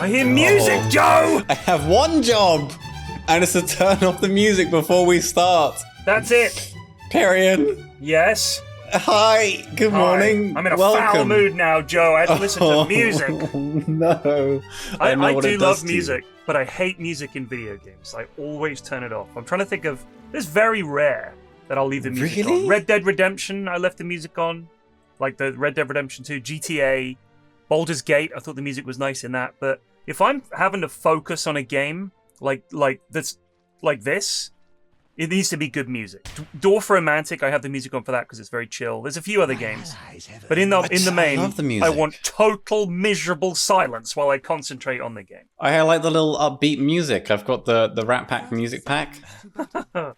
I hear music, Joe! I have one job, and it's to turn off the music before we start. That's it. Pyrion. Yes? Hi, good morning. I'm in a Welcome. foul mood now, Joe. I had to listen to music. No. I do love music, but I hate music in video games. I always turn it off. I'm trying to think of... It's very rare that I'll leave the music on. Red Dead Redemption, I left the music on. Like the Red Dead Redemption 2, GTA, Baldur's Gate, I thought the music was nice in that. But if I'm having to focus on a game like this, it needs to be good music. Dwarf Romantic, I have the music on for that because it's very chill. There's a few other games, but in the main, I want total miserable silence while I concentrate on the game. I like the little upbeat music. I've got the Rat Pack music pack.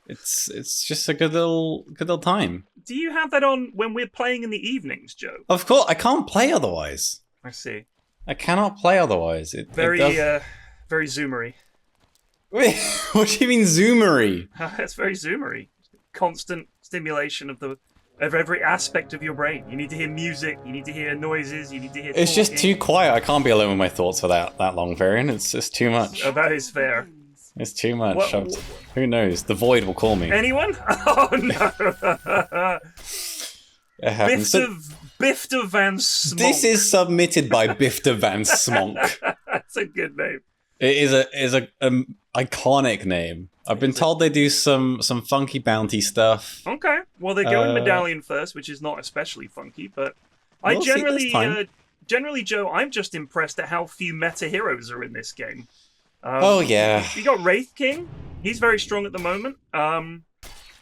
It's just a good little time. Do you have that on when we're playing in the evenings, Joe? Of course, I can't play otherwise. I see. I cannot play otherwise. Very zoomery. Wait, what do you mean zoomery? It's very zoomery. Constant stimulation of every aspect of your brain. You need to hear music, you need to hear noises, you need to hear It's talking. just too quiet. I can't be alone with my thoughts for that long, Varian. It's just too much. Oh, that is fair. It's too much. Who knows? The void will call me. Anyone? Oh, no. It happens. Bifta Van Smonk. This is submitted by Bifta Van Smonk. That's a good name. It is a iconic name. I've been told they do some funky bounty stuff. Okay. Well, they're going Medallion first, which is not especially funky, but I generally, Joe, I'm just impressed at how few meta heroes are in this game. Yeah. You got Wraith King. He's very strong at the moment.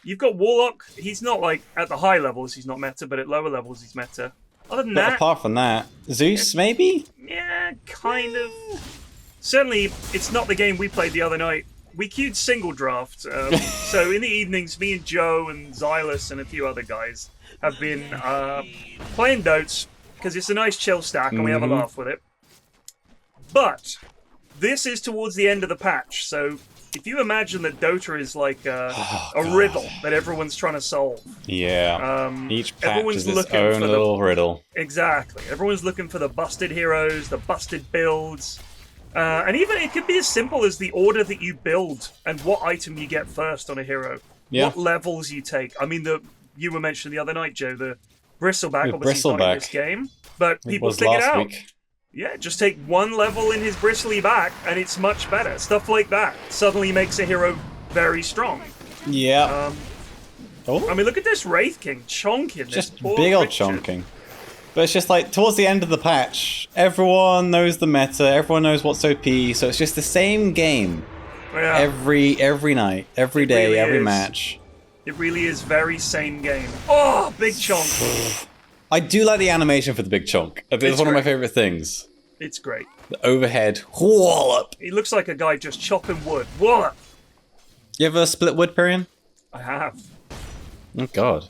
You've got Warlock. He's not like at the high levels. He's not meta, but at lower levels he's meta. Other than that, apart from that, Zeus maybe. Yeah, kind of. Certainly, it's not the game we played the other night. We queued single draft. So in the evenings, me and Joe and Xylus and a few other guys have been playing Dotes because it's a nice chill stack and we have a laugh with it. But this is towards the end of the patch, so if you imagine that Dota is like a riddle that everyone's trying to solve. Yeah. Each patch is its looking own for little riddle. Exactly. Everyone's looking for the busted heroes, the busted builds. And even it could be as simple as the order that you build and what item you get first on a hero. Yeah. What levels you take. I mean, you were mentioning the other night, Joe, the Bristleback, obviously not in this game, but people figured out. Yeah, just take one level in his bristly back and it's much better. Stuff like that suddenly makes a hero very strong. Yeah. I mean, look at this Wraith King chonking. Just big old chonking. But it's just like, towards the end of the patch, everyone knows the meta, everyone knows what's OP, so it's just the same game. Yeah. Every night, every day, really every match. It really is very same game. Oh, big chonk. I do like the animation for the big chonk. It's one of my favorite things. It's great. The overhead wallop. He looks like a guy just chopping wood. Wallop. You ever split wood, Pyrion? I have. Oh, God.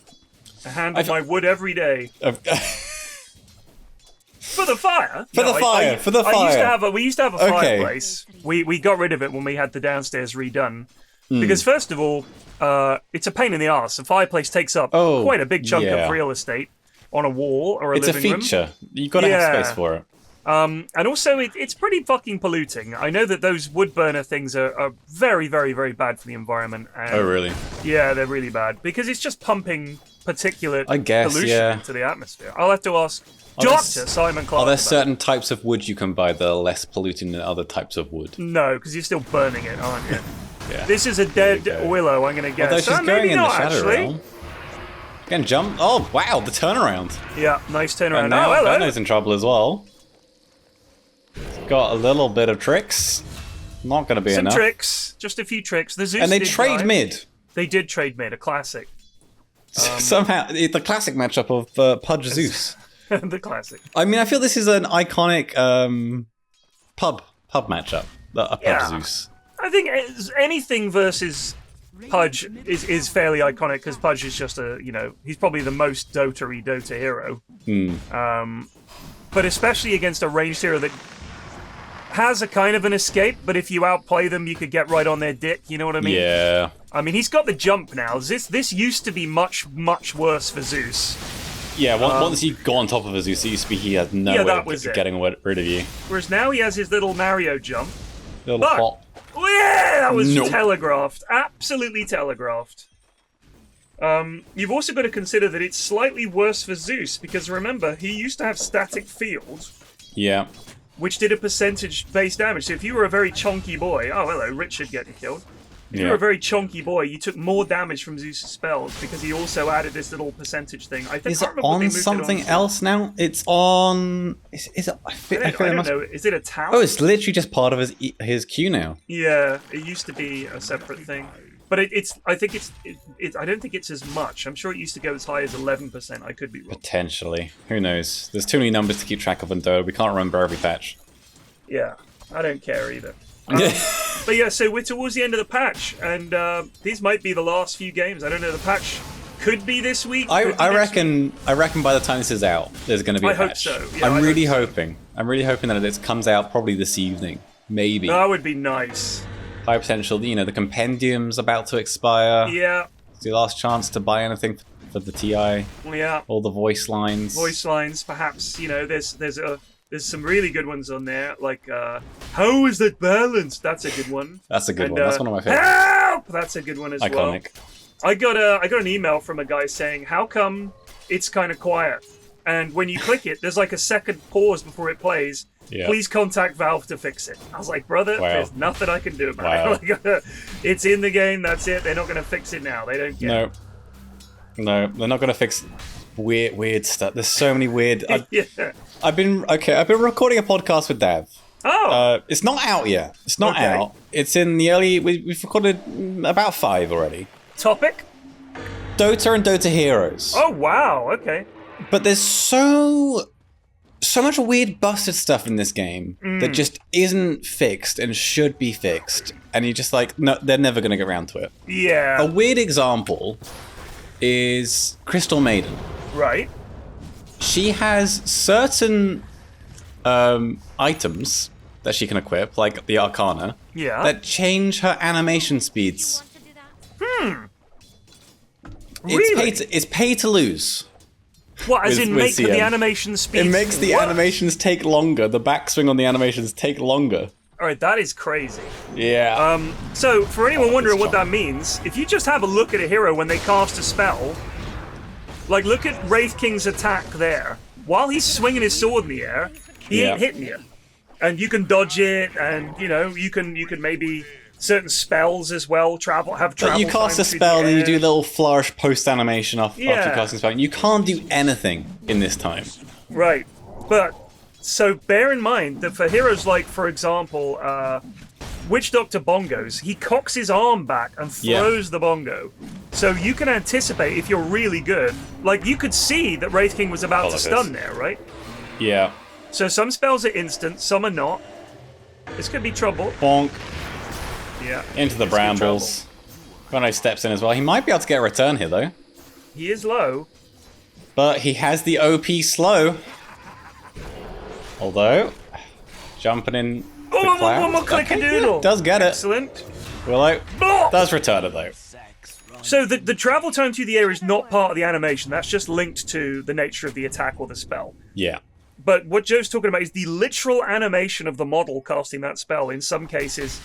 I handle my wood every day. For the fire. For the fire. We used to have a fireplace. We got rid of it when we had the downstairs redone. Because first of all, it's a pain in the arse. A fireplace takes up quite a big chunk of real estate on a wall or a living room. It's a feature. You've got to have space for it. And also, it's pretty fucking polluting. I know that those wood burner things are very, very, very bad for the environment. And oh, really? Yeah, they're really bad. Because it's just pumping particulate pollution into the atmosphere. I'll have to ask Dr. Simon Clark. Are there certain types of wood you can buy that are less polluting than other types of wood? No, because you're still burning it, aren't you? Yeah. This is a dead willow, I'm going to guess. Although she's going in the shadow realm. Can jump. Oh, wow, the turnaround. Yeah, nice turnaround. And now Veno's in trouble as well. Got a little bit of tricks. Not going to be enough. Some tricks. Just a few tricks. The Zeus and they trade mid. They did trade mid, a classic. Somehow, the classic matchup of Pudge Zeus. The classic. I mean, I feel this is an iconic pub matchup. Pudge Zeus. I think anything versus Pudge is fairly iconic because Pudge is just he's probably the most Dota hero. But especially against a ranged hero that has a kind of an escape, but if you outplay them, you could get right on their dick, you know what I mean? Yeah. I mean, he's got the jump now. This used to be much, much worse for Zeus. Yeah, once you got on top of a Zeus, it used to be he had no way of getting rid of you. Whereas now he has his little Mario jump. Little pop. Oh, yeah, that was telegraphed. Absolutely telegraphed. You've also got to consider that it's slightly worse for Zeus, because remember, he used to have static field. Yeah. Which did a percentage base damage. So if you were a very chonky boy... Oh, hello, Richard getting killed. If you were a very chonky boy, you took more damage from Zeus' spells because he also added this little percentage thing. I think is it on something else now? It's on... Is it... I don't know. Is it a tower? Oh, it's literally just part of his queue now. Yeah, it used to be a separate thing. But I don't think it's as much. I'm sure it used to go as high as 11%. I could be wrong. Potentially. Who knows? There's too many numbers to keep track of in Dota. We can't remember every patch. Yeah, I don't care either. But yeah, so we're towards the end of the patch, and these might be the last few games. I don't know. The patch could be this week. I reckon by the time this is out, there's going to be a patch. I hope so. Yeah, I'm really hoping that it comes out probably this evening. Maybe. That would be nice. High potential. The compendium's about to expire. Yeah. It's your last chance to buy anything for the TI. Yeah. All the voice lines. Voice lines, perhaps. There's some really good ones on there, like how is that balanced? That's a good one. That's a good one. That's one of my favorites. Help! That's a good one as well. Iconic. I got an email from a guy saying, how come it's kind of quiet? And when you click it, there's like a second pause before it plays. Yeah. Please contact Valve to fix it. I was like, brother, there's nothing I can do about it. It's in the game, that's it. They're not going to fix it now. They don't get it. No, they're not going to fix weird stuff. There's so many weird... Yeah. I've been recording a podcast with Dav. Oh! It's not out yet. It's not out. It's in the early... We've recorded about 5 already. Topic? Dota and Dota Heroes. Oh, wow. Okay. But there's so much weird busted stuff in this game that just isn't fixed and should be fixed. And you're just like, no, they're never going to get around to it. Yeah. A weird example is Crystal Maiden. Right. She has certain items that she can equip, like the Arcana, that change her animation speeds. Really? It's pay to lose. What, as in make the animation speeds? It makes the animations take longer. The backswing on the animations take longer. Alright, that is crazy. Yeah. So, for anyone wondering what that means, if you just have a look at a hero when they cast a spell, like look at Wraith King's attack there. While he's swinging his sword in the air, he ain't hitting you. And you can dodge it, and you can maybe certain spells as well, travel. But you cast a spell and you do a little flourish post animation after you cast a spell. You can't do anything in this time. Right. But so bear in mind that for heroes like, for example, Witch Doctor Bongos, he cocks his arm back and throws the bongo. So you can anticipate if you're really good. Like, you could see that Wraith King was about to stun there, right? Yeah. So some spells are instant, some are not. This could be trouble. Bonk. Yeah. Into the brambles. Bono steps in as well. He might be able to get a return here, though. He is low. But he has the OP slow. Although, jumping in. One more click-a-doodle. Does get it. Excellent. Willow does return it, though. So the travel time through the air is not part of the animation. That's just linked to the nature of the attack or the spell. Yeah. But what Joe's talking about is the literal animation of the model casting that spell. In some cases,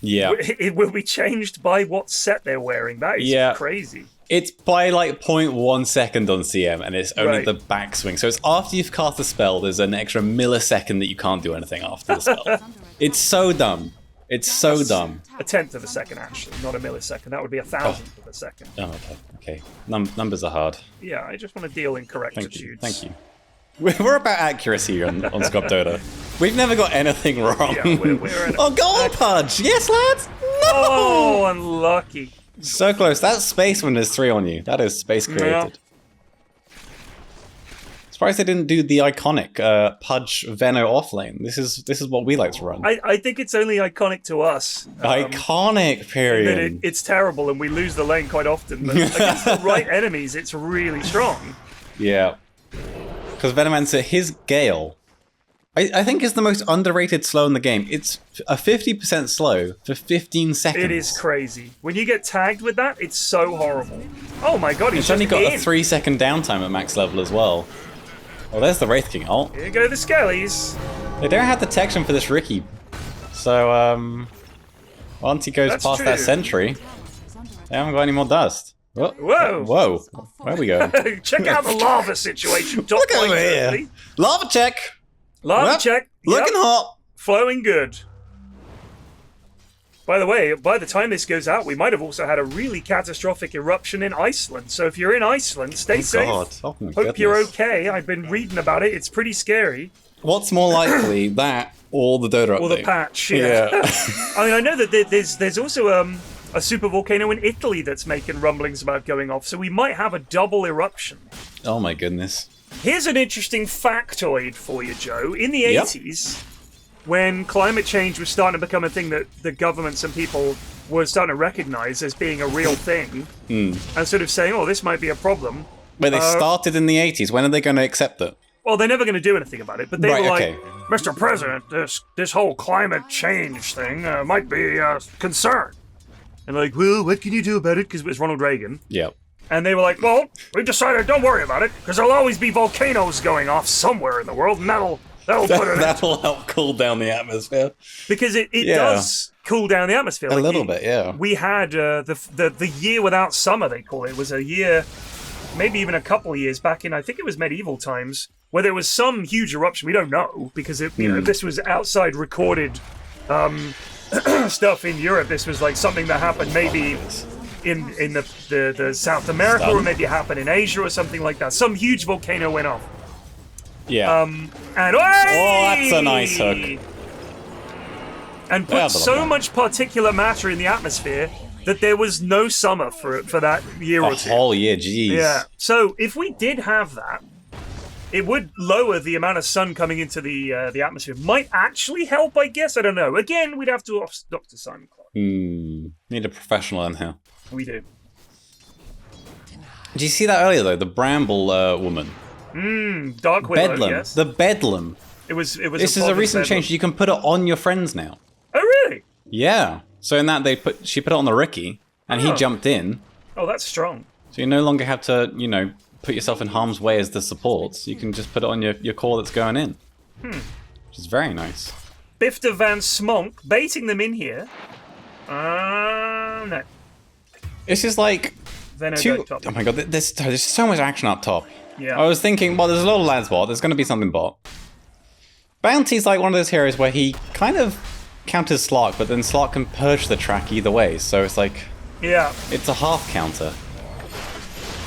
it will be changed by what set they're wearing. That is crazy. It's by like 0.1 second on CM, and it's only the backswing. So it's after you've cast the spell, there's an extra millisecond that you can't do anything after the spell. It's so dumb. It's so dumb. A tenth of a second, actually, not a millisecond. That would be a thousandth of a second. Oh, okay. Numbers are hard. Yeah, I just want to deal in correctitudes. Thank you. We're about accuracy on Scrub Dota. We've never got anything wrong. Yeah, we're oh, go on, Pudge! Yes, lads! No! Oh, unlucky. So close. That's space when there's 3 on you. That is space created. Yeah. Surprised they didn't do the iconic Pudge Veno offlane. This is what we like to run. I think it's only iconic to us. Iconic, period. It's terrible, and we lose the lane quite often. But against the right enemies, it's really strong. Yeah. Because Venomancer, his Gale I think it's the most underrated slow in the game. It's a 50% slow for 15 seconds. It is crazy. When you get tagged with that, it's so horrible. Oh my god, It's only got a 3-second downtime at max level as well. Oh, there's the Wraith King ult. Here go the Skellies. They don't have detection for this Ricky. So, once he goes past that sentry, they haven't got any more dust. Whoa. Whoa. Where we go? Check out the lava situation. Look over here. Lava check. Lava check. Looking hot. Flowing good. By the way, by the time this goes out, we might have also had a really catastrophic eruption in Iceland. So if you're in Iceland, stay safe. Oh, my Hope goodness. you're okay. I've been reading about it. It's pretty scary. What's more likely, that or the Dota update? Or the patch, yeah. I mean, I know that there's also a super volcano in Italy that's making rumblings about going off, so we might have a double eruption. Oh my goodness. Here's an interesting factoid for you, Joe. In the 80s, when climate change was starting to become a thing that the governments and people were starting to recognize as being a real thing, and sort of saying, oh, this might be a problem. But they started in the 80s. When are they going to accept it? Well, they're never going to do anything about it, but they were like, okay. Mr. President, this whole climate change thing might be a concern. And like, well, what can you do about it? Because it was Ronald Reagan. Yep. And they were like, well, we decided don't worry about it, because there'll always be volcanoes going off somewhere in the world, and that'll put it That'll help cool down the atmosphere. Because it does cool down the atmosphere. A little bit, yeah. We had the year without summer, they call it. It was a year, maybe even a couple of years back in, I think it was medieval times, where there was some huge eruption. We don't know, because this was outside recorded stuff in Europe. This was like something that happened maybe in the South America, or maybe it happened in Asia or something like that. Some huge volcano went off. Yeah. And that's a nice hook. And put so much particulate matter in the atmosphere that there was no summer for that year or two. A whole year, jeez. Yeah. So if we did have that, it would lower the amount of sun coming into the atmosphere. Might actually help, I guess. I don't know. Again, we'd have to ask Dr. Simon Clark. Need a professional in here. We do. Did you see that earlier, though? The Bramble woman. Dark Widow, Bedlam. yes. The Bedlam. It was. This is a recent change. You can put it on your friends now. Oh, really? Yeah. So in that, she put it on the Ricky, and he jumped in. Oh, that's strong. So you no longer have to, put yourself in harm's way as the support. You can just put it on your core that's going in. Which is very nice. Bifter Van Smonk, baiting them in here. No. It's just like... Top. Oh my god, there's so much action up top. Yeah. I was thinking, well, there's a lot of lads bot. There's going to be something bot. Bounty's like one of those heroes where he kind of counters Slark, but then Slark can purge the track either way. So it's like... Yeah. It's a half counter.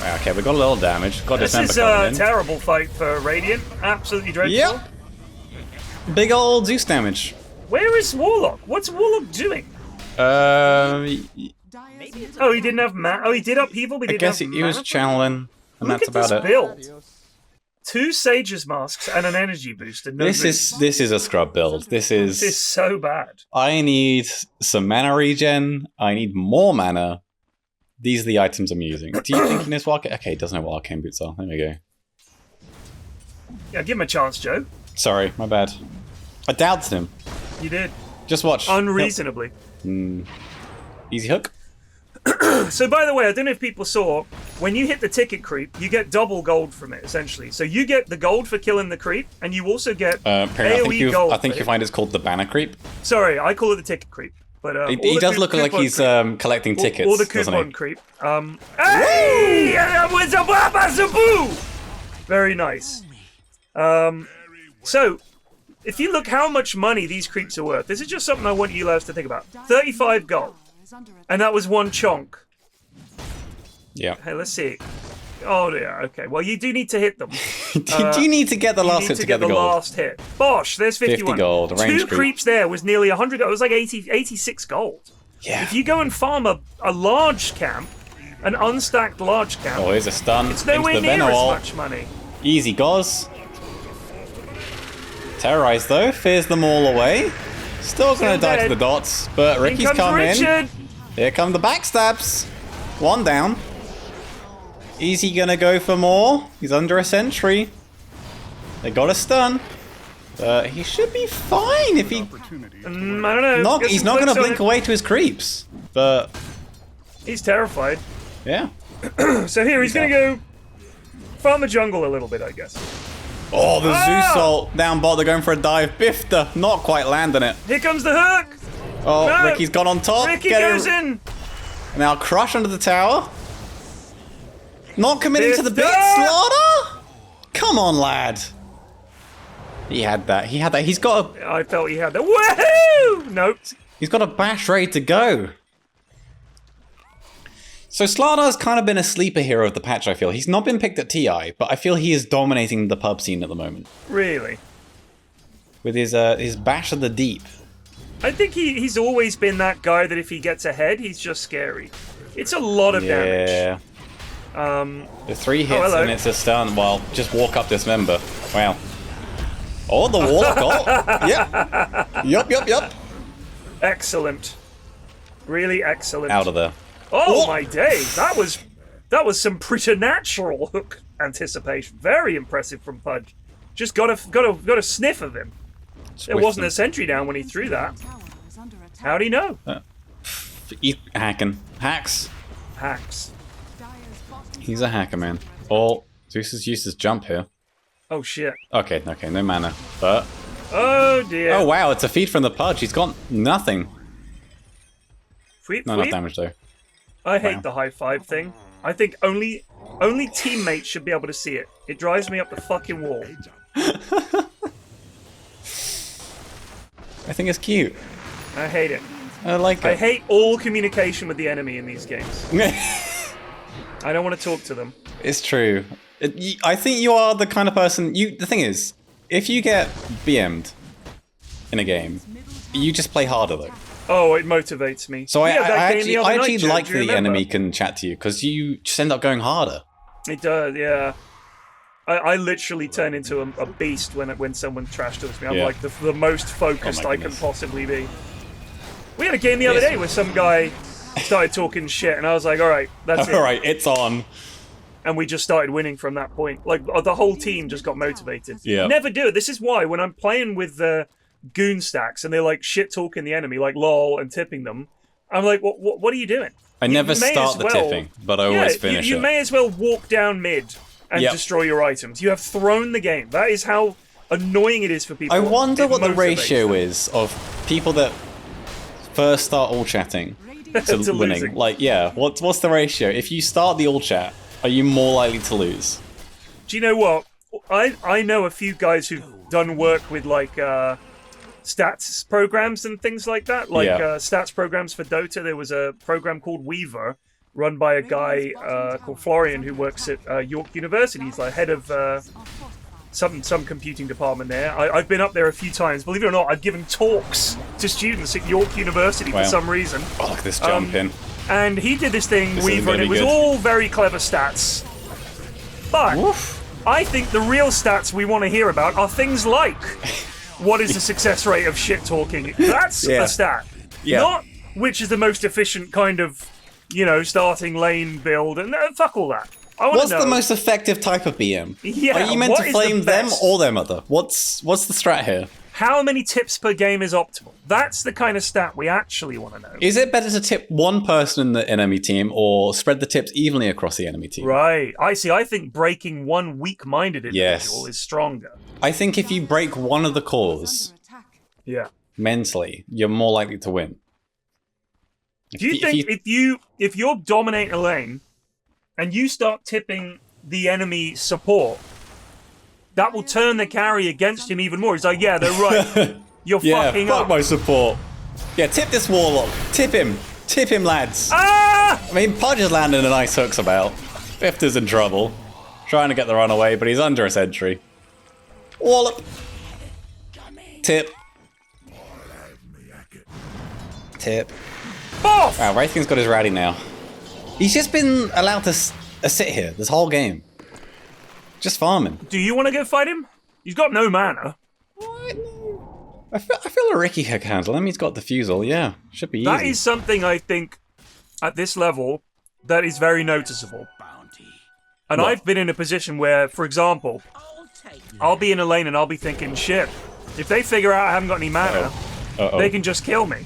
Right, okay, we got a little damage. Got this is a terrible fight for Radiant. Absolutely dreadful. Yep. Big old Zeus damage. Where is Warlock? What's Warlock doing? Oh, he didn't have Oh, he did upheaval, but he didn't have I guess he was channeling, and Look that's about at this build. 2 Sage's masks and an energy boost. And this is a scrub build. This is so bad. I need some mana regen. I need more mana. These are the items I'm using. Do you think he knows what? Okay, he doesn't know what arcane boots are. There we go. Yeah, give him a chance, Joe. Sorry, my bad. I doubted him. You did. Just watch. Unreasonably. Easy hook. So, by the way, I don't know if people saw, when you hit the ticket creep, you get double gold from it, essentially. So you get the gold for killing the creep, and you also get AoE gold. I think you find it's called the banner creep. Sorry, I call it the ticket creep. But he does look like he's collecting tickets. Or the coupon creep. Hey! Very nice. So, if you look how much money these creeps are worth, this is just something I want you lads to think about. 35 gold. And that was 1 chunk. Yeah. Hey, let's see. Oh, yeah, okay. Well, you do need to hit them. Do you need to get the last hit to get the gold? Last hit. Bosh, there's 51. 50 gold, a range 2 creeps there was nearly 100 gold. It was like 86 gold. Yeah. If you go and farm a large camp, an unstacked large camp... Oh, here's a stun. It's nowhere near as much money. Easy goes. Terrorize, though. Fears them all away. Still gonna die to the dots, but Ricky's coming in. Here come the backstabs. 1 down. Easy gonna go for more. He's under a sentry. They got a stun. He should be fine if he... I don't know. He's not going to blink away to his creeps, but... He's terrified. Yeah. So here, he's going to go farm the jungle a little bit, I guess. Oh, the Zeus ult down bot. They're going for a dive. Bifter, not quite landing it. Here comes the hook. Oh, no. Ricky's gone on top. Ricky goes in. Now Crush under the tower. Not committing to the bit. Slaughter? Come on, lad. He had that. He's got a... I felt he had that. Woohoo! Nope. He's got a bash ready to go. So Slardar's kind of been a sleeper hero of the patch, I feel. He's not been picked at TI, but I feel he is dominating the pub scene at the moment. Really? With his bash of the deep. I think he's always been that guy that if he gets ahead, he's just scary. It's a lot of damage. Yeah. The 3 hits and it's a stun. Well, just walk up Dismember. Wow. Oh, the Warlock ult. Yep. Yep. Excellent. Really excellent. Out of there. Oh my days! That was some preternatural hook anticipation. Very impressive from Pudge. Just got a sniff of him. There wasn't a sentry down when he threw that. How'd he know? Hacking. Hacks. He's a hacker, man. Oh, Zeus has used his jump here. Oh shit. Okay, no mana. But... Oh dear. Oh wow, it's a feed from the Pudge. He's got nothing. Not enough damage though. I hate the high five thing. I think only teammates should be able to see it. It drives me up the fucking wall. I think it's cute. I hate it. I like it. I hate all communication with the enemy in these games. I don't want to talk to them. It's true. I think you are the kind of person... The thing is, if you get BM'd in a game, you just play harder though. Oh, it motivates me. So I actually like the enemy can chat to you, because you just end up going harder. It does, yeah. I literally turn into a beast when someone trash talks me. I'm like the most focused I can possibly be. We had a game the other day where some guy started talking shit, and I was like, alright, that's it. Alright, it's on. And we just started winning from that point. Like, the whole team just got motivated. Yeah. Never do it. This is why, when I'm playing with goon stacks and they're like shit-talking the enemy, like lol, and tipping them, I'm like, what are you doing? I never start the tipping, but I always finish it. You may as well walk down mid and destroy your items. You have thrown the game. That is how annoying it is for people. I wonder what the ratio is of people that first start all chatting to winning. Losing. Like, yeah, what's the ratio? If you start the all chat, are you more likely to lose? Do you know what? I know a few guys who've done work with like stats programs and things like that. Like stats programs for Dota. There was a program called Weaver, run by a guy called Florian who works at York University. He's like head of some computing department there. I've been up there a few times. Believe it or not, I've given talks to students at York University for some reason. Oh, look at this jump in. And he did this thing, Weaver, and it was all very clever stats. But I think the real stats we want to hear about are things like what is the success rate of shit talking? That's a stat. Not which is the most efficient kind of, starting lane build, and fuck all that. What's the most effective type of BM? Yeah, are you meant to flame them or their mother? What's the strat here? How many tips per game is optimal? That's the kind of stat we actually want to know. Is it better to tip one person in the enemy team or spread the tips evenly across the enemy team? Right. I see. I think breaking one weak-minded individual is stronger. I think if you break one of the cores mentally, you're more likely to win. Do you think if you're dominating a lane and you start tipping the enemy support, that will turn the carry against him even more? He's like, yeah, they're right. You're fucking up. Fuck my support. Yeah, tip this warlock. Tip him. Tip him, lads. Ah! I mean, Pudge is landing a nice hooks about. Fifth is in trouble. Trying to get the runaway, but he's under a sentry. Wallop. Tip. Tip. Off! Wow, Wraith King's got his rally now. He's just been allowed to sit here this whole game. Just farming. Do you want to go fight him? He's got no mana. What? I feel a Ricky can handle him. He's got defusal. Yeah, should be easy. That is something I think at this level that is very noticeable. And I've been in a position where, for example, I'll be in a lane and I'll be thinking, shit, If they figure out I haven't got any mana, they can just kill me.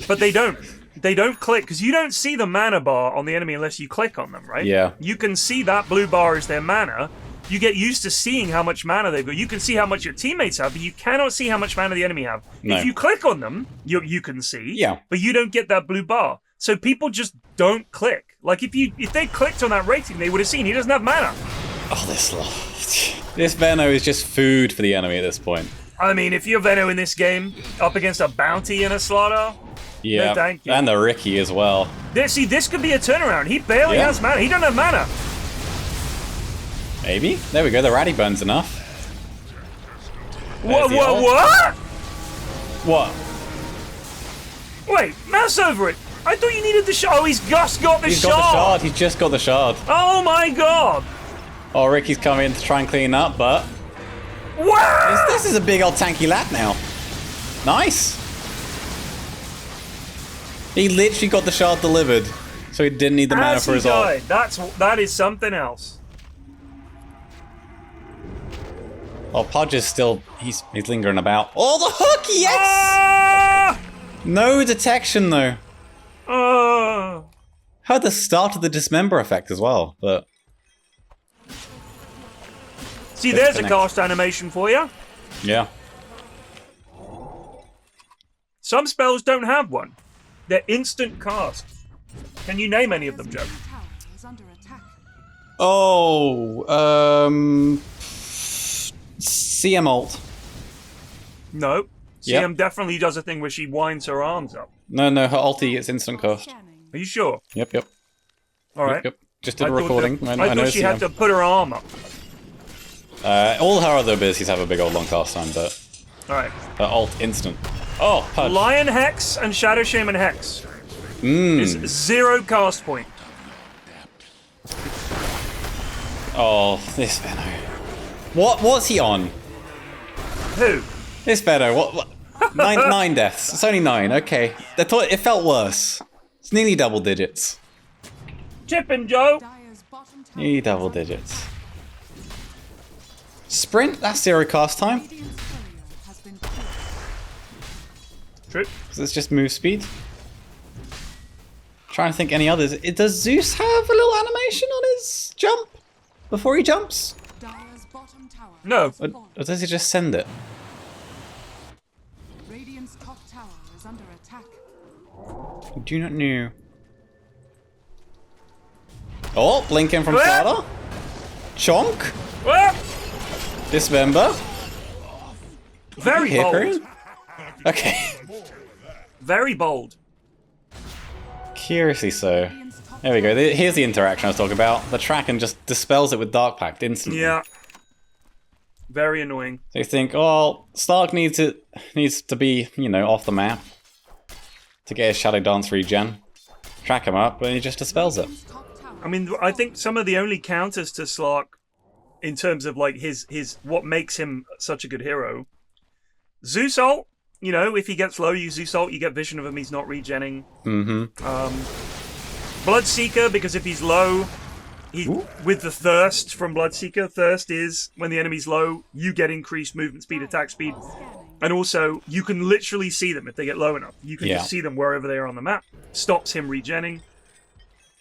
But they don't. They don't click, because you don't see the mana bar on the enemy unless you click on them, right? Yeah. You can see that blue bar as their mana. You get used to seeing how much mana they've got. You can see how much your teammates have, but you cannot see how much mana the enemy have. No. If you click on them, you can see. Yeah. But you don't get that blue bar. So people just don't click. Like if they clicked on that rating, they would have seen he doesn't have mana. Oh, this Veno is just food for the enemy at this point. I mean, if you're Veno in this game, up against a bounty and a slaughter, yeah, no thank you. And the Ricky as well. This could be a turnaround. He barely has mana. He doesn't have mana. Maybe. There we go. The Ratty Burn's enough. What? What? Wait, mouse over it. I thought you needed the shard. Oh, he's just got the shard. He's got the shard. He's just got the shard. Oh my god. Oh, Ricky's coming in to try and clean up, but... Wow! This is a big old tanky lad now. Nice. He literally got the shard delivered, so he didn't need the mana for his ult. That is something else. Oh, Pudge is still... He's lingering about. Oh, the hook! Yes! Ah! No detection, though. Ah! Had the start of the dismember effect as well, but... See, there's a cast animation for you. Yeah. Some spells don't have one. They're instant cast. Can you name any of them, Joe? Oh, CM ult. No. CM definitely does a thing where she winds her arms up. No, her ulti is instant cast. Are you sure? Yep. All right. Yep. Just did a recording. I thought she had to put her arm up. All her other abilities have a big old long cast time, but... Alright. Her ult instant. Oh, Pudge. Lion Hex and Shadow Shaman Hex is 0 cast point. Oh, this Veno. What's he on? Who? This Veno. What? Nine deaths. It's only 9. Okay. It felt worse. It's nearly double digits. Chippin', Joe. Nearly double digits. Sprint, that's 0 cast time. True. So it's just move speed. Trying to think any others. Does Zeus have a little animation on his jump before he jumps? No. Or does he just send it? Radiant's top tower is under attack. I do not know. Oh, blinking from Slaughter. Chonk. Dismember. Very bold. Okay. Very bold. Curiously so. There we go. Here's the interaction I was talking about. The Tracken just dispels it with Dark Pact instantly. Yeah. Very annoying. So you think, oh, Slark needs to be, off the map to get his Shadow Dance regen. Track him up, but he just dispels it. I mean, I think some of the only counters to Slark, in terms of like his what makes him such a good hero, Zeus ult. If he gets low, you Zeus ult, you get vision of him. He's not regenning. Bloodseeker, because if he's low, with the thirst from Bloodseeker, thirst is when the enemy's low, you get increased movement speed, attack speed, and also you can literally see them if they get low enough. You can just see them wherever they are on the map. Stops him regenning.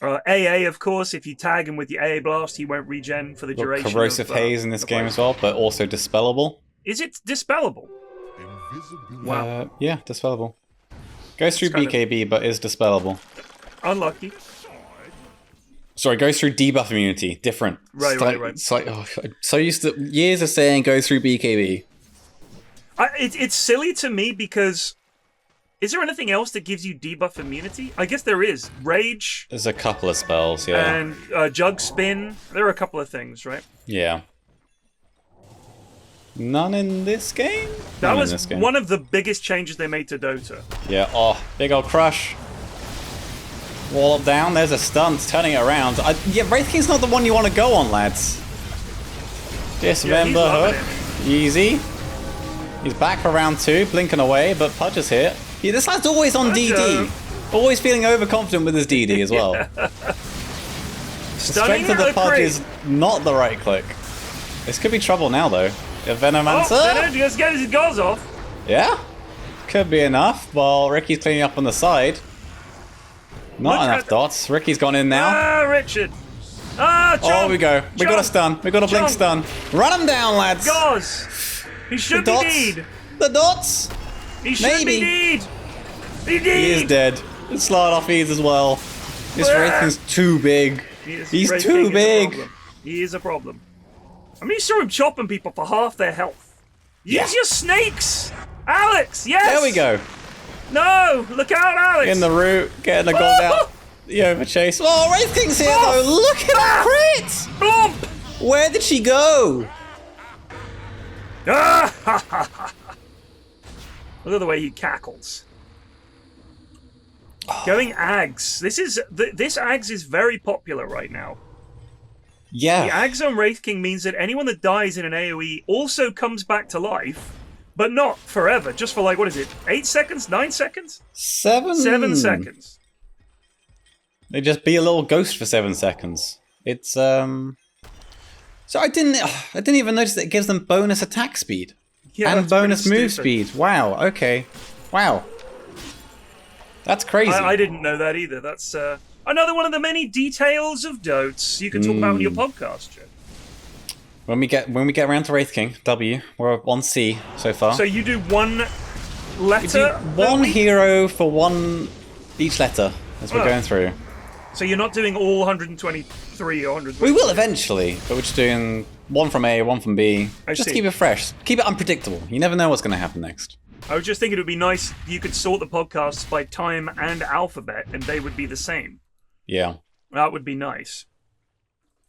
AA, of course, if you tag him with your AA blast, he won't regen for the duration. Corrosive haze in this game as well, but also dispellable. Is it dispellable? Wow. Yeah, dispellable. Goes through BKB, but is dispellable. Unlucky. Sorry, goes through debuff immunity. Different. Right. It's like, so used to years of saying goes through BKB. It's silly to me because is there anything else that gives you debuff immunity? I guess there is. Rage. There's a couple of spells, yeah. And Jug Spin. There are a couple of things, right? Yeah. None in this game? That was one of the biggest changes they made to Dota. Yeah, big old crush. Wall up down, there's a stun, turning it around. Wraith King's not the one you want to go on, lads. Dismember hook. Easy. He's back for round 2, blinking away, but Pudge is here. Yeah, this lad's always on DD. Always feeling overconfident with his DD as well. The strength of the Pudge is not the right click. This could be trouble now, though. A Venomancer? Oh, just get his goals off. Yeah. Could be enough. While Ricky's cleaning up on the side. Not enough dots. Ricky's gone in now. Ah, Richard. Ah, jump. Oh, we go. We got a stun. We got a blink stun. Run him down, lads. Goz. He should be dead. The dots. He should be dead. He is dead. Slardar feeds as well. This Wraith King's too big. He's too big. He is a problem. I mean, you saw him chopping people for half their health. Use your snakes! Alex, yes! There we go. No! Look out, Alex! In the root, getting the gold out. The overchase. Oh, Wraith King's here though! Look at that crit! Blomp! Where did she go? Ah! Look at the way he cackles. Going Ags. This Ags is very popular right now. Yeah. The Ags on Wraith King means that anyone that dies in an AoE also comes back to life, but not forever. Just for like, what is it? 8 seconds? 9 seconds? 7 seconds. They just be a little ghost for 7 seconds. It's So I didn't even notice that it gives them bonus attack speed. Yeah, and bonus move stupid. speed. Wow, okay. Wow. That's crazy. I didn't know that either. That's another one of the many details of Dotes you can talk about on your podcast, Joe. When we get around to Wraith King, W, we're on C so far. So you do one letter? One hero for one each letter as we're going through. So you're not doing all 123 or 100. We will eventually, but we're just doing one from A, one from B. Just to keep it fresh. Keep it unpredictable. You never know what's going to happen next. I was just thinking it would be nice if you could sort the podcasts by time and alphabet, and they would be the same. Yeah. That would be nice.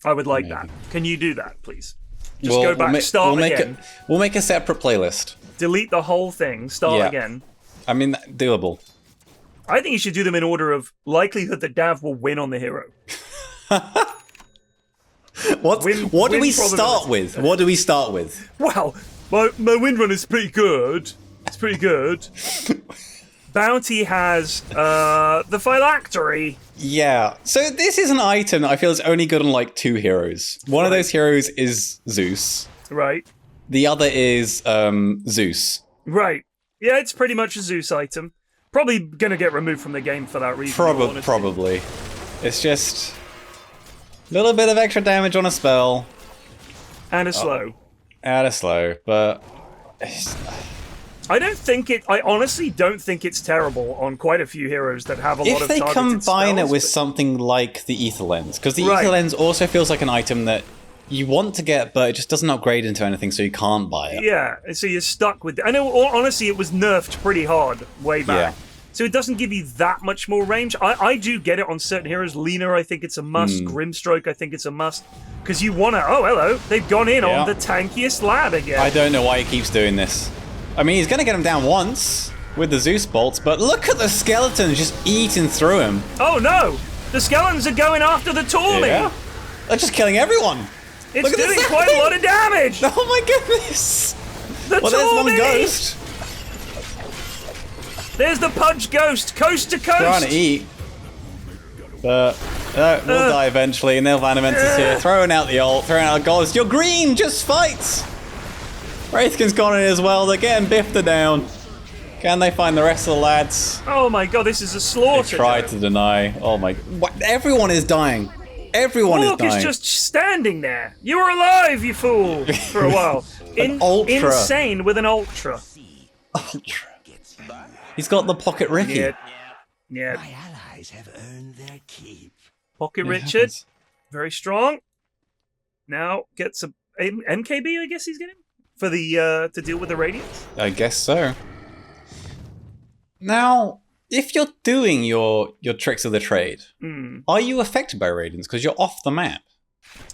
I would like that. Can you do that, please? Just go back, start again. We'll make a separate playlist. Delete the whole thing, start again. I mean, doable. I think you should do them in order of likelihood that Dav will win on the hero. What do we start with? What do we start with? Well, my windrun is pretty good. It's pretty good. Bounty has the phylactery. Yeah. So this is an item that I feel is only good on like 2 heroes. One of those heroes is Zeus. Right. The other is Zeus. Right. Yeah, it's pretty much a Zeus item. Probably gonna get removed from the game for that reason. Probably. It's just a little bit of extra damage on a spell. And a slow. Add a slow, but I honestly don't think it's terrible on quite a few heroes that have a lot of targeted spells. If they combine it with but something like the Ether Lens, because the Ether Lens also feels like an item that you want to get, but it just doesn't upgrade into anything, so you can't buy it. Yeah, so you're stuck with... I know, honestly, it was nerfed pretty hard way back. Yeah. So it doesn't give you that much more range. I do get it on certain heroes. Lena, I think it's a must. Grimstroke, I think it's a must. Because you want to... Oh, hello. They've gone in on the tankiest lad again. I don't know why he keeps doing this. I mean, he's going to get him down once with the Zeus bolts, but look at the skeletons just eating through him. Oh, no. The skeletons are going after the Tormy. Yeah. They're just killing everyone. It's doing quite a lot of damage. Oh, my goodness. There's one ghost. There's the Pudge ghost, coast to coast. Trying to eat. But we'll die eventually, and they'll Venomancer's here. Throwing out the ult, throwing out the ghost. You're green, just fight! Wraith King's gone in as well. They're getting biffed down. Can they find the rest of the lads? Oh my god, this is a slaughter. They tried to deny. Oh my... Everyone is dying. Everyone is dying. Is just standing there. You were alive, you fool, for a while. Insane with an ultra. Ultra. He's got the Pocket Ricky. Yeah. My allies have earned their keep. Pocket Richard, very strong. Now gets a MKB, I guess he's getting for the to deal with the Radiance. I guess so. Now, if you're doing your tricks of the trade, are you affected by Radiance because you're off the map?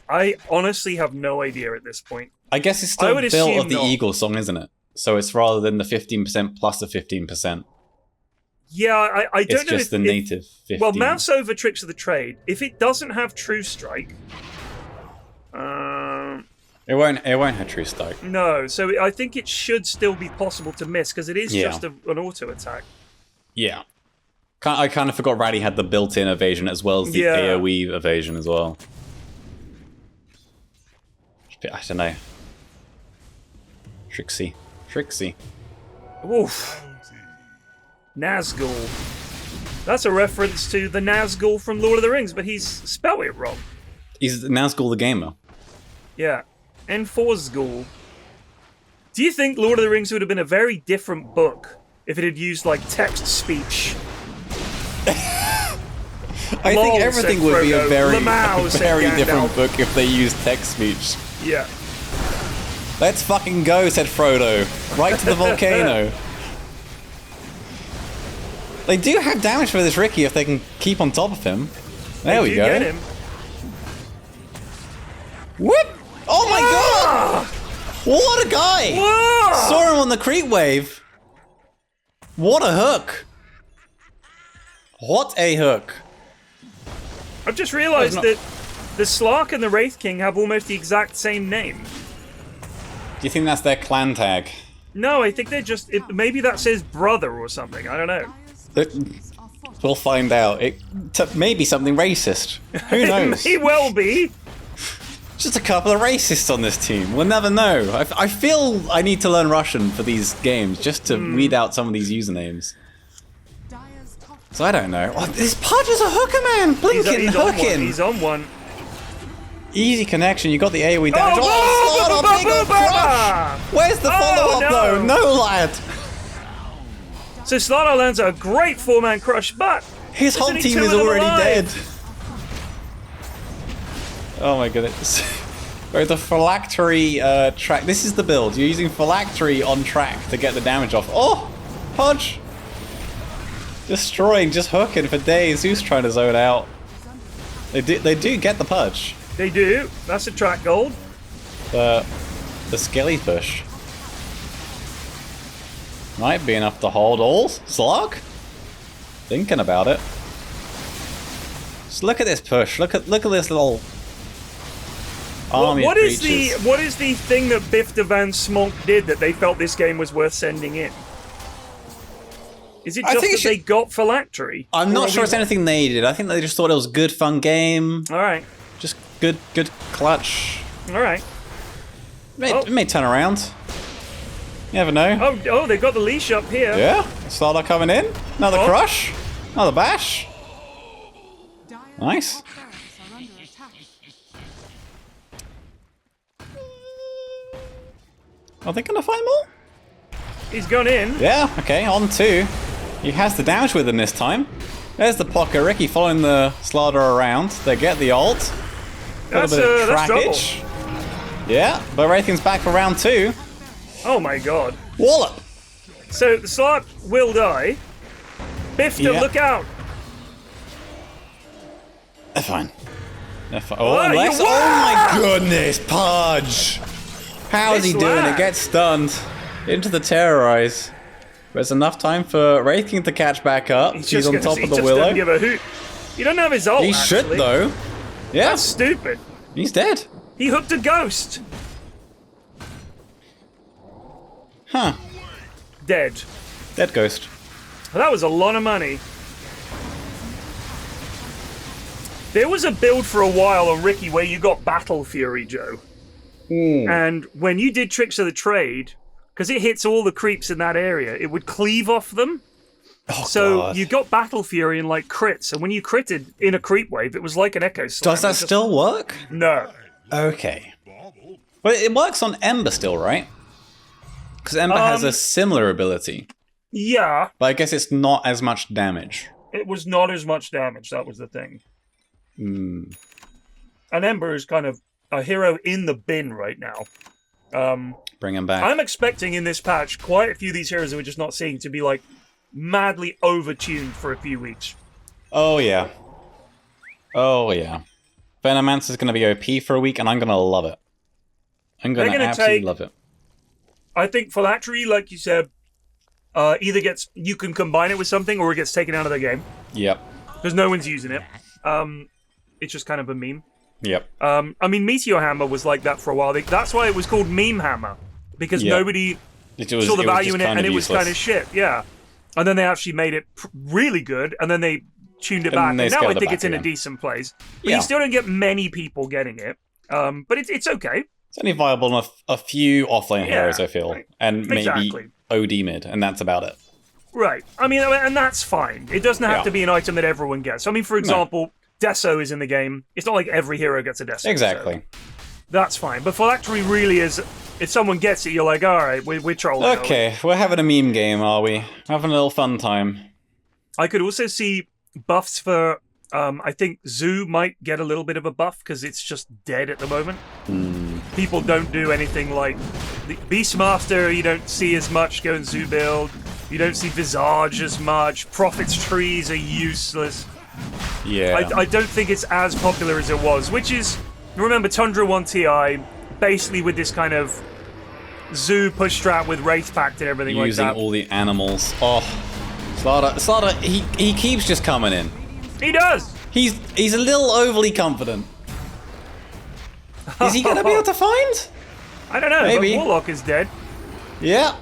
I honestly have no idea at this point. I guess it's still built of the Eagle song, isn't it? So it's rather than the 15% plus the 15%. Yeah, I don't know. It's just the native 15. Well, mouse over tricks of the trade. If it doesn't have True Strike, it won't have True Strike. No, so I think it should still be possible to miss because it is just an auto attack. Yeah, I kind of forgot Raddy had the built-in evasion as well as the AoE evasion as well. I don't know. Trixie. Trixie. Oof. Nazgul. That's a reference to the Nazgul from Lord of the Rings, but he's spelled it wrong. He's Nazgul the gamer. Yeah. Enforzgul. Do you think Lord of the Rings would have been a very different book if it had used, like, text-speech? I think everything would be a very different book if they used text-speech. Yeah. Let's fucking go, said Frodo. Right to the volcano. They do have damage for this Ricky if they can keep on top of him. There we go. Get him. Whoop! Oh my god! What a guy! Whoa! Saw him on the creep wave. What a hook! What a hook! I've just realised that the Slark and the Wraith King have almost the exact same name. Do you think that's their clan tag? No, I think they're just... maybe that says brother or something. I don't know. We'll find out. It may be something racist. Who knows? It may well be. Just a couple of racists on this team. We'll never know. I feel I need to learn Russian for these games just to weed out some of these usernames. So I don't know. Oh, this Pudge is a hooker, man! Blinking, hooking! He's on one. Easy connection, you got the AoE damage. Oh, big old crush! Where's the follow-up though? No, lad! So Slark lands a great 4-man crush, but his whole team is already dead. Oh my goodness. Right, the phylactery track. This is the build. You're using phylactery on track to get the damage off. Oh! Pudge! Destroying, just hooking for days. Zeus trying to zone out. They do get the Pudge. They do. That's a track gold. The skelly push might be enough to hold all. Slark? Thinking about it. Just look at this push. Look at this little army of creatures. What is the thing that Biff de Van Smonk did that they felt this game was worth sending in? Is it just that they got phylactery? I'm not sure it's anything they did. I think they just thought it was a good, fun game. All right. Just good clutch. All right. It may turn around. You never know. Oh, they've got the leash up here. Yeah. Starter coming in. Another crush. Another bash. Nice. Are they going to find more? He's gone in. Yeah, okay, on 2. He has the damage with him this time. There's the pocket Ricky following the Slarder around. They get the ult. Got a bit of trackage. Yeah, but Wraith King's back for round 2. Oh my god. Wallop! So the Slark will die. Bifta, look out! They're fine. Oh, unless... Oh my goodness, Pudge! How's he doing it? Gets stunned. Into the terrorize. There's enough time for Wraith King to catch back up. He's on top of the willow. Give a hoot. He doesn't have his ult. He should though. Yeah. That's stupid. He's dead. He hooked a ghost. Huh. Dead. Dead ghost. Well, that was a lot of money. There was a build for a while on Ricky where you got Battle Fury, Joe. And when you did Tricks of the Trade, because it hits all the creeps in that area, it would cleave off them. God. You got Battle Fury and like crits, and when you critted in a creep wave, it was like an echo slam. Does that still work? No. Okay. But it works on Ember still, right? Because Ember has a similar ability. Yeah. But I guess it's not as much damage. It was not as much damage, that was the thing. And Ember is kind of a hero in the bin right now. Bring him back. I'm expecting in this patch quite a few of these heroes that we're just not seeing to be like madly overtuned for a few weeks. Oh yeah. Oh yeah. Venomancer is going to be OP for a week and I'm going to love it. I'm going to absolutely love it. I think Phylactery, like you said, either you can combine it with something or it gets taken out of the game. Yep. Because no one's using it. It's just kind of a meme. Yep. I mean, Meteor Hammer was like that for a while. That's why it was called Meme Hammer. Because nobody saw the value in it and it was kind of shit. Yeah. And then they actually made it really good and then they tuned it back. And now I think it's in a decent place. But you still don't get many people getting it. But it's okay. It's only viable on a few offlane heroes, I feel. Right. And maybe Exactly. OD mid, and that's about it. Right. I mean, and that's fine. It doesn't have Yeah. to be an item that everyone gets. I mean, for example, Deso is in the game. It's not like every hero gets a Deso. Exactly. So that's fine. But phylactery really is, if someone gets it, you're like, all right, we're trolling. Okay, we're having a meme game, are we? Having a little fun time. I could also see buffs for, I think Zoo might get a little bit of a buff because it's just dead at the moment. People don't do anything like the Beastmaster, you don't see as much go in Zoo build. You don't see Visage as much. Prophet's Trees are useless. Yeah. I don't think it's as popular as it was, which is, remember Tundra 1 TI, basically with this kind of Zoo push strat with Wraith Pact and everything like Using that. all the animals. Oh, Slaughter, he keeps just coming in. He does! He's a little overly confident. Is he gonna be able to find? I don't know, Maybe. but Warlock is dead. Yeah.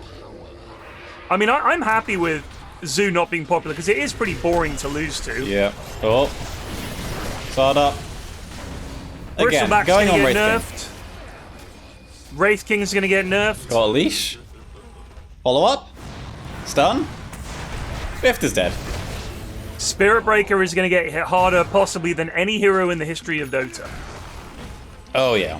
I mean, I'm happy with Zoo not being popular, because it is pretty boring to lose to. Yeah. Oh. Slaughter. Again, Bristleback's going on gonna Wraith get King. nerfed. Wraith King is gonna get nerfed. Got a leash. Follow up. Stun. Bift is dead. Spirit Breaker is gonna get hit harder, possibly, than any hero in the history of Dota. Oh, yeah.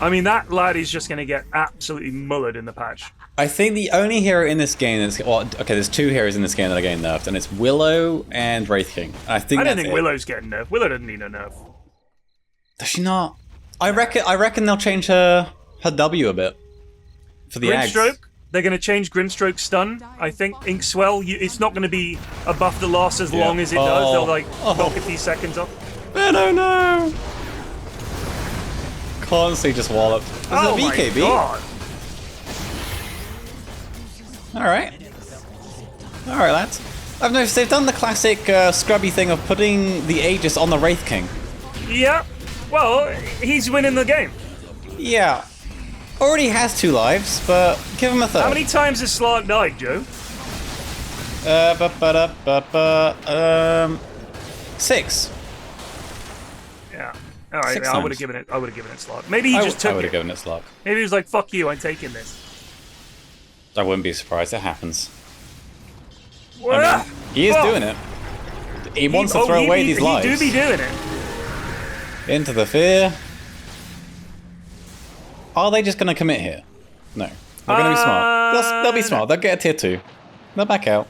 I mean, that lad is just gonna get absolutely mullered in the patch. I think the only hero in this game that's... Well, okay, there's two heroes in this game that are getting nerfed, and it's Willow and Wraith King. I I don't that's think it. Willow's getting nerfed. Willow doesn't need a nerf. Does she not? I reckon they'll change her W a bit. For the Ags. Grimstroke, they're going to change Grimstroke stun. I think Inkswell, it's not going to be a buff that lasts as long as it does. They'll like knock a few seconds off. No. Constantly just wallop. This is a BKB. My god. Alright, lads. I've noticed they've done the classic scrubby thing of putting the Aegis on the Wraith King. Yeah. Well, he's winning the game. Yeah. Already has 2 lives, but give him a third. How many times has Slark died, Joe? 6. Yeah. All right. 6 I would times. have given it. Slark. Maybe he just I took would it. have given it Slark. Maybe he was like, "Fuck you, I'm taking this." I wouldn't be surprised. It happens. Well, He is doing it. He wants to throw away these lives. He do be doing it. Into the fear. Are they just going to commit here? No. They're going to be smart. They'll be smart. They'll get a tier 2. They'll back out.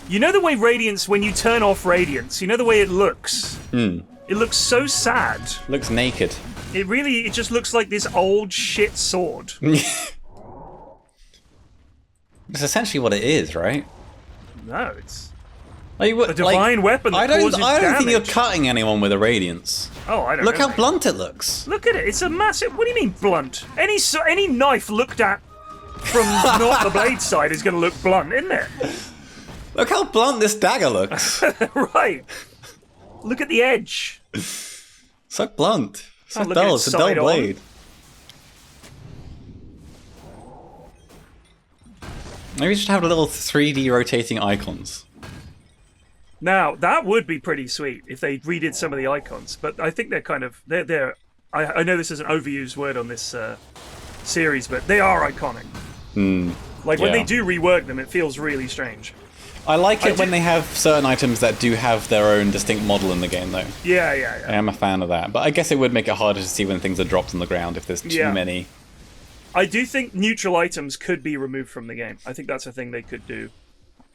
You know the way Radiance, when you turn off Radiance, you know the way it looks? Hmm. It looks so sad. Looks naked. It just looks like this old shit sword. It's essentially what it is, right? No, it's Like, a divine weapon that I don't causes think you're damage. cutting anyone with a Radiance. Oh, I don't Look know. how blunt it looks. Look at it. It's a massive... What do you mean blunt? Any knife looked at from not the blade side is going to look blunt, isn't it? Look how blunt this dagger looks. Right. Look at the edge. So blunt. So Oh, look at dull. it It's a dull side on. blade. Maybe we should have a little 3D rotating icons. Now, that would be pretty sweet if they redid some of the icons, but I think they're kind of... I know this is an overused word on this series, but they are iconic. Like, when yeah. they do rework them, it feels really strange. I like it when they have certain items that do have their own distinct model in the game, though. Yeah. I am a fan of that. But I guess it would make it harder to see when things are dropped on the ground if there's too many. I do think neutral items could be removed from the game. I think that's a thing they could do.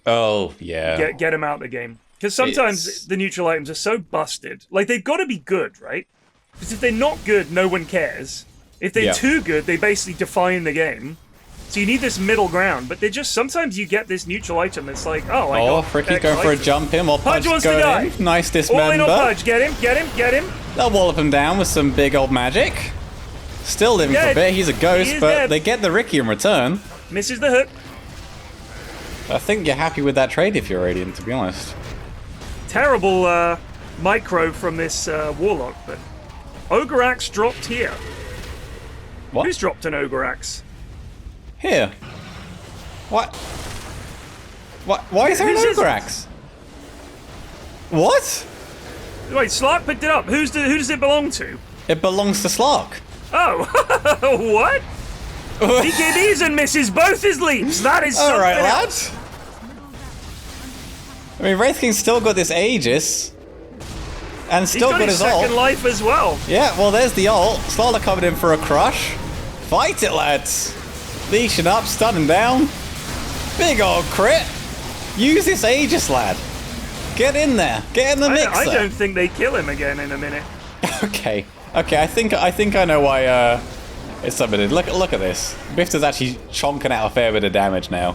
Oh, yeah. Get them out of the game. Because sometimes the neutral items are so busted. Like, they've got to be good, right? Because if they're not good, no one cares. If they're too good, they basically define the game. So you need this middle ground. But they're just... Sometimes you get this neutral item that's like, oh, I got Ricky X going for a item. jump in while Pudge Pudge wants to going die. in. Nice All in dismember. on Pudge. Get him. They'll wallop him down with some big old magic. Still living for a Dead. bit. He's a ghost, He is but dead. they get the Ricky in return. Misses the hook. I think you're happy with that trade if you're Radiant, to be honest. Terrible micro from this Warlock, but... Ogre Axe dropped here. What? Who's dropped an Ogre Axe? Here. What? Why is there an Whose is Ogre it? Axe? What? Wait, Slark picked it up. Who does it belong to? It belongs to Slark. Oh, what? He KDs and misses both his leaps. That is something Alright, else. lads. I mean, Wraith King's still got this Aegis. And still He's got his his ult. second life as well. Yeah, well, there's the ult. Slark coming in for a crush. Fight it, lads. Leashing up, stunning down. Big old crit. Use this Aegis, lad. Get in there. Get in the mixer. I don't think they kill him again in a minute. Okay. Okay, I think I know why it's submitted. Look at this. Bifter's actually chonking out a fair bit of damage now.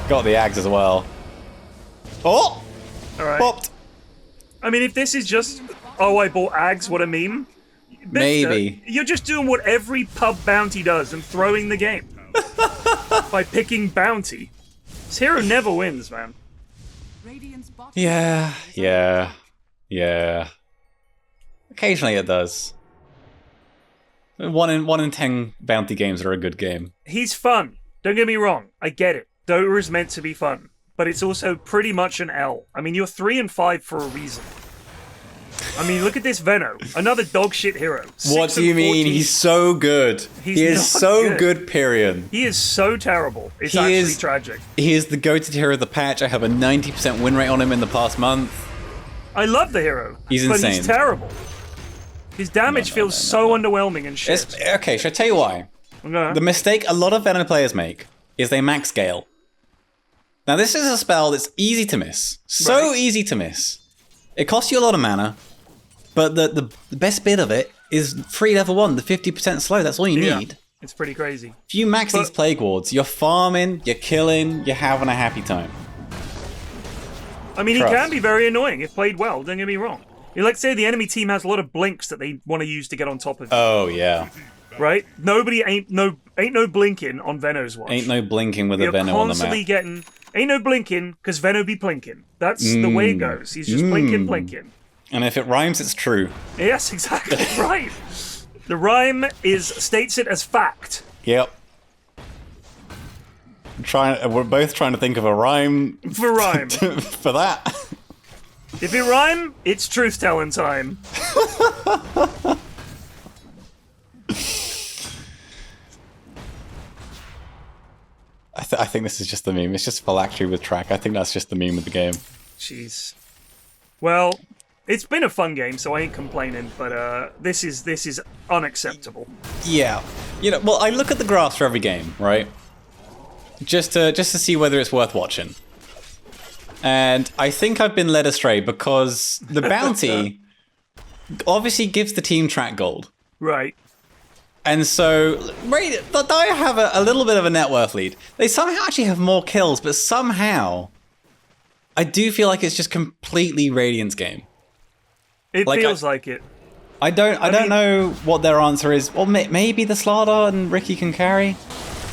Got the Ags as well. Oh! Alright. Popped. I mean, if this is just, oh, I bought Ags, what a meme. Bifter, Maybe. You're just doing what every pub bounty does and throwing the game. By picking bounty. This hero never wins, man. Radiant's bottom Yeah. Occasionally it does. 1 in 10 bounty games are a good game. He's fun. Don't get me wrong. I get it. Dota is meant to be fun. But it's also pretty much an L. I mean, you're 3 and 5 for a reason. I mean, look at this Veno. Another dog shit hero. What do you mean? He's so good. He is so good, Pyrion. He is so terrible. It's actually tragic. He is the go-to hero of the patch. I have a 90% win rate on him in the past month. I love the hero. He's but insane. He's terrible. His damage feels so underwhelming and shit. Okay, should I tell you why? The mistake a lot of Venom players make is they max scale. Now, this is a spell that's easy to miss. So easy to miss. It costs you a lot of mana, but the best bit of it is free level 1, the 50% slow. That's all you need. It's pretty crazy. If you max these Plague Wards, you're farming, you're killing, you're having a happy time. I mean, he can be very annoying if played well, don't get me wrong. You like say the enemy team has a lot of blinks that they want to use to get on top of you. Oh, yeah. Right? Nobody ain't no blinking on Veno's watch. Ain't no blinking with a Veno on the map. You're constantly getting... Ain't no blinking, because Veno be blinking. That's the way it goes. He's just blinking. And if it rhymes, it's true. Yes, exactly right. The rhyme states it as fact. Yep. We're both trying to think of a rhyme. For rhyme. For that. If it rhyme, it's truth-telling time. I think this is just the meme. It's just phylactery with track. I think that's just the meme of the game. Jeez. Well, it's been a fun game, so I ain't complaining. But this is unacceptable. Yeah. You know, well, I look at the graphs for every game, right? Just to see whether it's worth watching. And I think I've been led astray because the bounty obviously gives the team track gold. Right. And so, I have a little bit of a net worth lead. They somehow actually have more kills, but somehow I do feel like it's just completely Radiance game. It feels like it. I don't know what their answer is. Well, maybe the Slardar and Ricky can carry.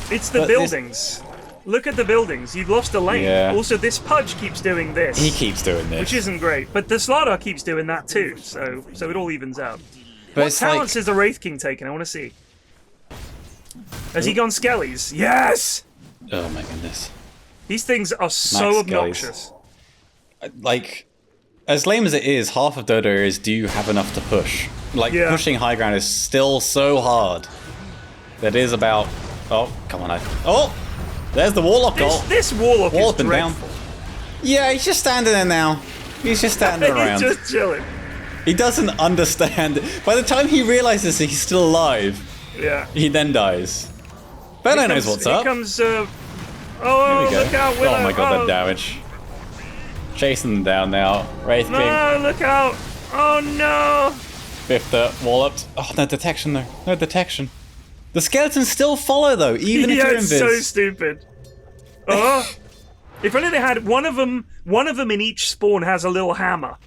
It's the buildings. Look at the buildings. You've lost a lane. Yeah. Also, this Pudge keeps doing this. He keeps doing this. Which isn't great. But the Slardar keeps doing that too, so it all evens out. But what talents is the Wraith King taking? I want to see. Has he gone Skellies? Yes! Oh my goodness. These things are so obnoxious. Like, as lame as it is, half of Dota is, do you have enough to push? Like, pushing high ground is still so hard. That is about... Oh, come on. Oh! There's the Warlock ult. This Warlock is dreadful. Yeah, he's just standing there now. He's just standing around. He's just chilling. He doesn't understand. By the time he realizes he's still alive, he then dies. Veno knows what's up. Here comes, oh, look out, Willow. Oh my god, that damage. Chasing them down now. Wraith King. No, look out. Oh no. Bifter, walloped. Oh, no detection though. No detection. The skeletons still follow though, even if you're invis. It's so stupid. Oh. If only they had one of them in each spawn has a little hammer.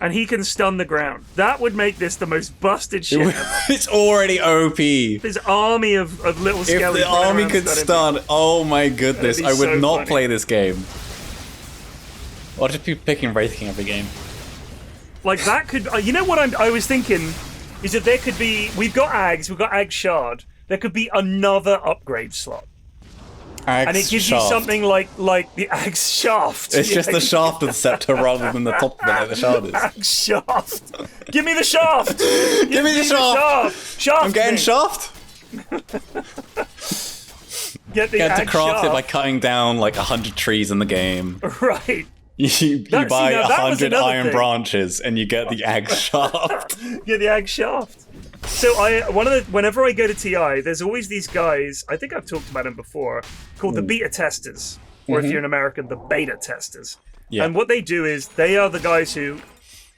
And he can stun the ground. That would make this the most busted shit ever. It's already OP. This army of little skeletons. If the army could stun, oh my goodness, I would not play this game. I'll just be picking Wraith King every game. Like that could... you know what I was thinking? Is that there could be... We've got Ag Shard. There could be another upgrade slot. and it gives you something like the axe shaft. It's just the shaft of the scepter rather than the top of it like the shard is. Axe shaft. Give me the shaft. Give me the shaft. Shaft. I'm getting shaft. Get the Get to axe craft shaft. it by cutting down like 100 trees in the game. Right. You buy 100 iron thing. branches and you get the axe shaft. Get the axe shaft. So whenever I go to TI, there's always these guys. I think I've talked about them before, called the beta testers, or if you're an American, the beta testers. Yeah. And what they do is they are the guys who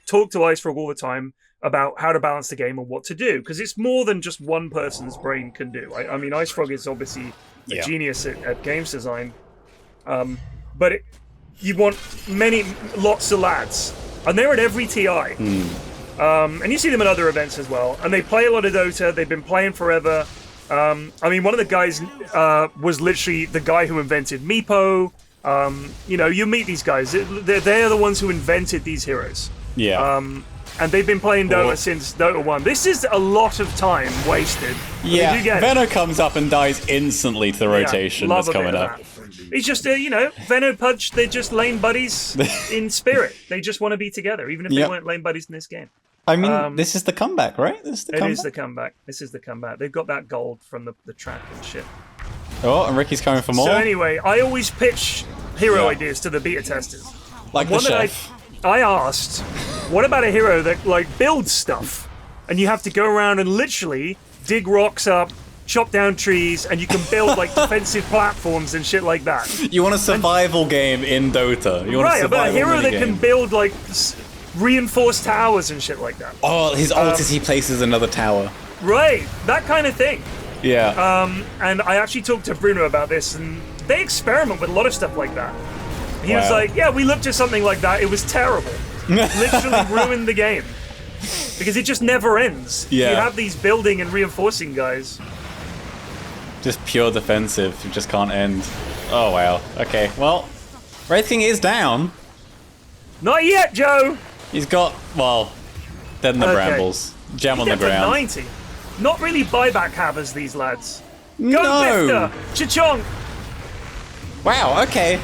talk to IceFrog all the time about how to balance the game and what to do, because it's more than just one person's brain can do. I mean, IceFrog is obviously a genius at games design, but you want lots of lads, and they're at every TI. And you see them at other events as well. And they play a lot of Dota. They've been playing forever. I mean, one of the guys was literally the guy who invented Meepo. You meet these guys. They're the ones who invented these heroes. Yeah. And they've been playing Dota since Dota 1. This is a lot of time wasted. Yeah, Veno comes up and dies instantly to the rotation love that's a bit coming of up. that. He's just, Veno, Pudge, they're just lane buddies in spirit. They just want to be together, even if they weren't lane buddies in this game. I mean, this is the comeback, right? This is the comeback. This is the comeback. They've got that gold from the track and shit. Oh, and Ricky's coming for more. So anyway, I always pitch hero ideas to the beta testers. Like the chef. I asked, what about a hero that builds stuff, and you have to go around and literally dig rocks up, chop down trees, and you can build defensive platforms and shit like that. You want a survival game in Dota. You want a survival but a hero that minigame. can build reinforced towers and shit like that. Oh, his ult is he places another tower. Right, that kind of thing. Yeah. And I actually talked to Bruno about this, and they experiment with a lot of stuff like that. He was like, yeah, we looked at something like that. It was terrible. Literally ruined the game. Because it just never ends. Yeah. You have these building and reinforcing guys. Just pure defensive. You just can't end. Oh, wow. Okay, well, Wraith King is down. Not yet, Joe! He's got, dead in the brambles. Gem on the He's dead for ground. 90. Not really buyback havers, these lads. Go, No! Vista! Cha-chong! Wow, okay.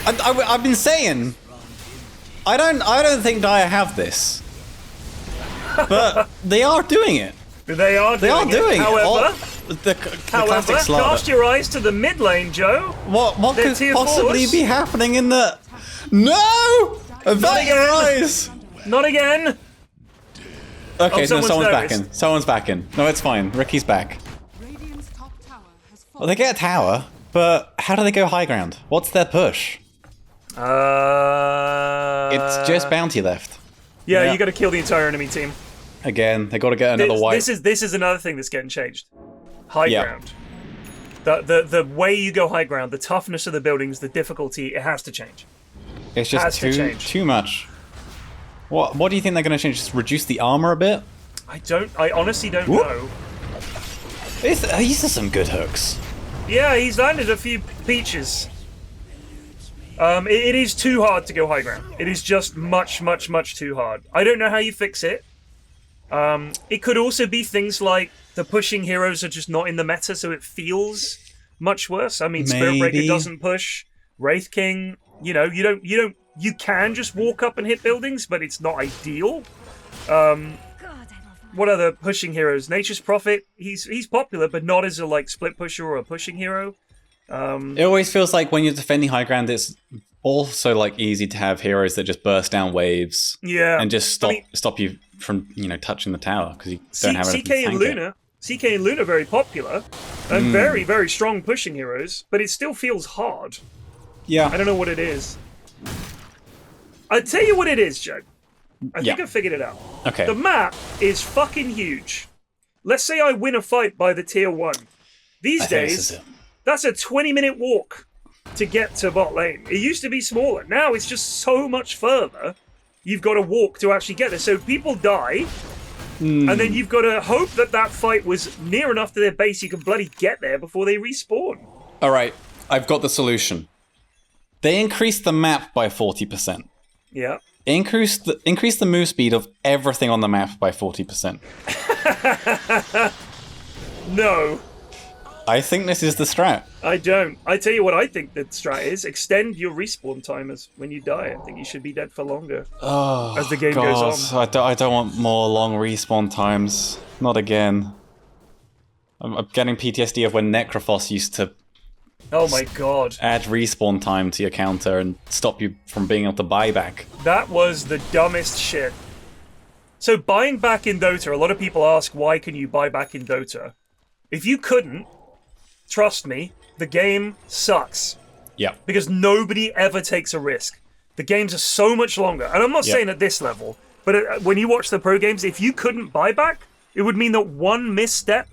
I've been saying, I don't think Dire have this, but they are doing it. They are doing it. However, the classic Slark. cast your eyes to the mid lane, Joe. What They're could tier possibly fours. be happening in the? No! Avert your again. eyes. Not again. Okay, no, someone's someone's noticed. backing. Someone's backing. No, it's fine. Ricky's back. Radiant's top tower has fallen. Well, they get a tower, but how do they go high ground? What's their push? It's just bounty left. Yeah, you got to kill the entire enemy team. Again, they got to get another white. This is another thing that's getting changed. High Yeah. ground. The way you go high ground, the toughness of the buildings, the difficulty, it has to change. It's has just to change. too much. What do you think they're going to change? Just reduce the armor a bit? I honestly don't Whoop. know. These are some good hooks. Yeah, he's landed a few peaches. It is too hard to go high ground. It is just much, much, much too hard. I don't know how you fix it. It could also be things like the pushing heroes are just not in the meta, so it feels much worse. I mean, Spirit Breaker Maybe. doesn't push. Wraith King, you can just walk up and hit buildings, but it's not ideal. What other pushing heroes? Nature's Prophet, he's popular, but not as a split pusher or a pushing hero. It always feels like when you're defending high ground, it's also easy to have heroes that just burst down waves. Yeah, and just stop you from touching the tower because you don't have anything CK to tank and Luna. CK and Luna very popular and very, very strong pushing heroes, but it still feels hard. Yeah. I don't know what it is. I'll tell you what it is, Joe. I think I figured it out. Okay. The map is fucking huge. Let's say I win a fight by the tier 1. These I think this days, is it. that's a 20-minute walk to get to bot lane. It used to be smaller. Now it's just so much further. You've got to walk to actually get there. So people die, and then you've got to hope that fight was near enough to their base you can bloody get there before they respawn. All right, I've got the solution. They increased the map by 40%. Yeah. Increase the move speed of everything on the map by 40%. No. I think this is the strat. I don't. I tell you what I think the strat is. Extend your respawn timers when you die. I think you should be dead for longer as the game goes on. I don't want more long respawn times. Not again. I'm getting PTSD of when Necrophos used to Oh my god. add respawn time to your counter and stop you from being able to buy back. That was the dumbest shit. So buying back in Dota, a lot of people ask, why can you buy back in Dota? If you couldn't, trust me, the game sucks. Yeah. Because nobody ever takes a risk. The games are so much longer. And I'm not saying at this level, but when you watch the pro games, if you couldn't buy back, it would mean that one misstep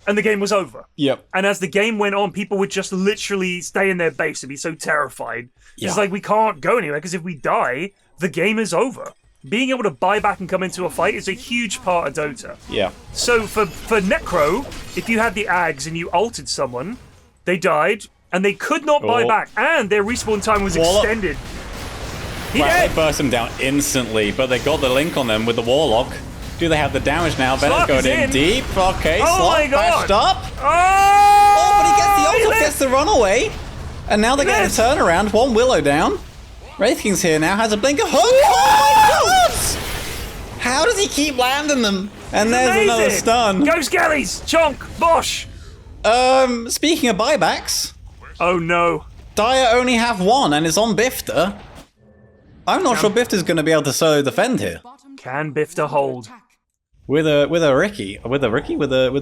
and the game was over. Yep. And as the game went on, people would just literally stay in their base and be so terrified. Yeah. It's like, we can't go anywhere, because if we die, the game is over. Being able to buy back and come into a fight is a huge part of Dota. Yeah. So for Necro, if you had the Ags and you ulted someone, they died, and they could not buy back, and their respawn time was extended. They burst him down instantly, but they got the link on them with the Warlock. Do they have the damage now? Venom's going in deep. Okay, Slark bashed up. Oh, but he gets the ult, gets the runaway. And now they get a turnaround. One Willow down. Wraith King's here now, has a blinker. Oh my god! How does he keep landing them? And there's another stun. Go Skellies! Chonk! Bosh! Speaking of buybacks. Oh no. Dire only have one and it's on Bifter. I'm not sure Bifter's going to be able to solo defend here. Can Bifter hold? With a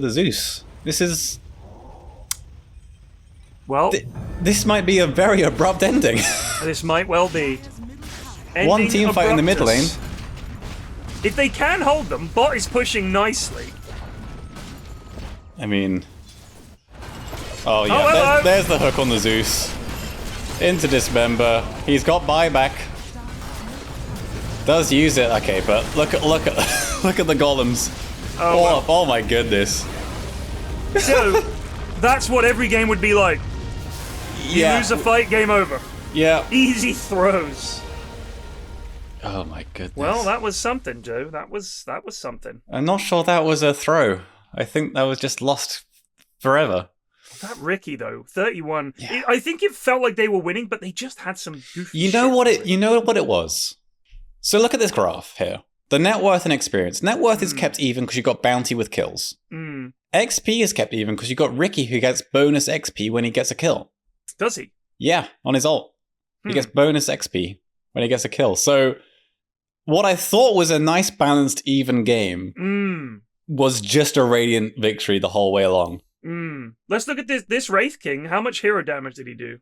Zeus. This is... Well, this might be a very abrupt ending. This might well be. One team fight in the mid lane. If they can hold them, bot is pushing nicely. I mean... Oh yeah, there's the hook on the Zeus. Into Dismember. He's got buyback. Does use it. Okay, but look at look at the golems. Oh my goodness. So that's what every game would be like. You lose a fight, game over. Yeah. Easy throws. Oh my goodness. Well, that was something, Joe. That was something. I'm not sure that was a throw. I think that was just lost forever. That Ricky though, 31. Yeah. I think it felt like they were winning, but they just had some goofy You know what it was? So look at this graph here. The net worth and experience. Net worth is kept even because you got bounty with kills. XP is kept even because you got Ricky who gets bonus XP when he gets a kill. Does he? Yeah, on his ult. He gets bonus XP when he gets a kill. So what I thought was a nice balanced even game was just a Radiant victory the whole way along. Let's look at this Wraith King. How much hero damage did he do?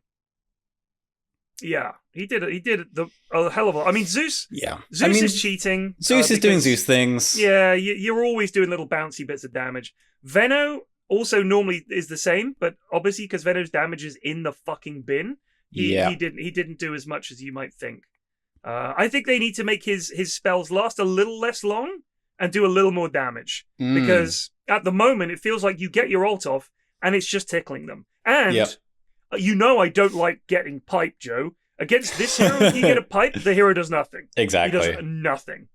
Yeah, he did a hell of a lot. I mean, Zeus. Yeah, Zeus is cheating. Zeus is doing Zeus things. Yeah, you're always doing little bouncy bits of damage. Veno also normally is the same, but obviously because Veno's damage is in the fucking bin, he didn't do as much as you might think. I think they need to make his spells last a little less long and do a little more damage because at the moment it feels like you get your ult off and it's just tickling them. And you know I don't like getting piped, Joe. Against this hero, if you get a pipe, the hero does nothing. Exactly. He does nothing.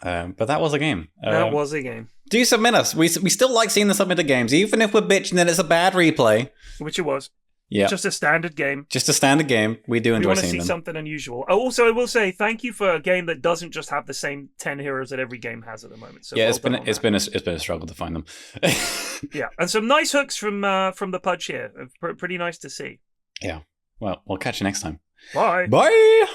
But that was a game. That was a game. Do submit us. We still like seeing the submitted games, even if we're bitching that it's a bad replay. Which it was. Yeah. Just a standard game. Just a standard game. We do enjoy seeing them. We want to see something unusual. Also, I will say thank you for a game that doesn't just have the same 10 heroes that every game has at the moment. So yeah, it's been a struggle to find them. Yeah, and some nice hooks from the Pudge here. Pretty nice to see. Yeah. Well, we'll catch you next time. Bye. Bye.